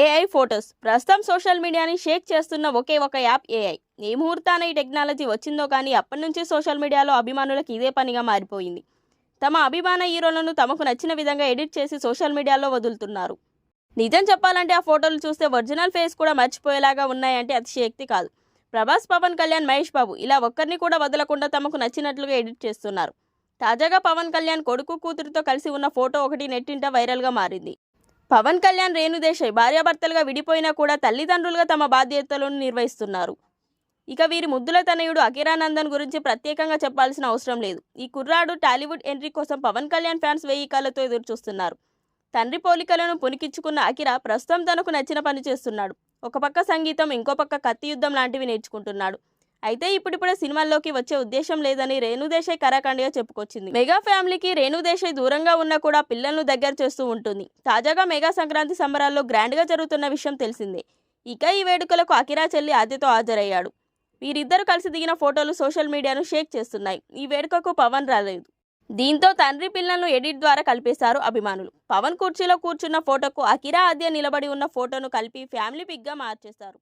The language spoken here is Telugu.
ఏఐ ఫోటోస్ ప్రస్తుతం సోషల్ మీడియాని షేక్ చేస్తున్న ఒకే ఒక యాప్ ఏఐ. ఏ ముహూర్తాన ఈ టెక్నాలజీ వచ్చిందో కానీ అప్పటి నుంచి సోషల్ మీడియాలో అభిమానులకు ఇదే పనిగా మారిపోయింది. తమ అభిమాన హీరోలను తమకు నచ్చిన విధంగా ఎడిట్ చేసి సోషల్ మీడియాలో వదులుతున్నారు. నిజం చెప్పాలంటే ఆ ఫోటోలు చూస్తే ఒరిజినల్ ఫేస్ కూడా మర్చిపోయేలాగా ఉన్నాయంటే అతిశయోక్తి కాదు. ప్రభాస్, పవన్ కళ్యాణ్, మహేష్ బాబు ఇలా ఒక్కరిని కూడా వదలకుండా తమకు నచ్చినట్లుగా ఎడిట్ చేస్తున్నారు. తాజాగా పవన్ కళ్యాణ్ కొడుకు కూతురుతో కలిసి ఉన్న ఫోటో ఒకటి నెట్టింట వైరల్గా మారింది. పవన్ కళ్యాణ్, రేణు దేశాయ్ భార్యాభర్తలుగా విడిపోయినా కూడా తల్లిదండ్రులుగా తమ బాధ్యతలను నిర్వహిస్తున్నారు. ఇక వీరి ముద్దుల తనయుడు అకిరానందన్ గురించి ప్రత్యేకంగా చెప్పాల్సిన అవసరం లేదు. ఈ కుర్రాడు టాలీవుడ్ ఎంట్రీ కోసం పవన్ కళ్యాణ్ ఫ్యాన్స్ వెయ్యి కాళ్ళతో ఎదురుచూస్తున్నారు. తండ్రి పోలికలను పునికిచ్చుకున్న అకిరా ప్రస్తుతం తనకు నచ్చిన పని చేస్తున్నాడు. ఒక పక్క సంగీతం, ఇంకో పక్క కత్తి యుద్ధం లాంటివి నేర్చుకుంటున్నాడు. అయితే ఇప్పుడిప్పుడే సినిమాల్లోకి వచ్చే ఉద్దేశం లేదని రేణు దేశాయ్ కరాఖండిగా చెప్పుకొచ్చింది. మెగా ఫ్యామిలీకి రేణు దేశాయ్ దూరంగా ఉన్నా కూడా పిల్లలను దగ్గర చేస్తూ ఉంటుంది. తాజాగా మెగా సంక్రాంతి సంబరాల్లో గ్రాండ్గా జరుగుతున్న విషయం తెలిసిందే. ఇక ఈ వేడుకలకు అకిరా చెల్లి ఆద్యతో హాజరయ్యాడు. వీరిద్దరూ కలిసి దిగిన ఫోటోలు సోషల్ మీడియాను షేక్ చేస్తున్నాయి. ఈ వేడుకకు పవన్ రాలేదు. దీంతో తండ్రి పిల్లలను ఎడిట్ ద్వారా కలిపేశారు అభిమానులు. పవన్ కుర్చీలో కూర్చున్న ఫోటోకు అకిరా ఆద్య నిలబడి ఉన్న ఫోటోను కలిపి ఫ్యామిలీ పిక్గా మార్చేశారు.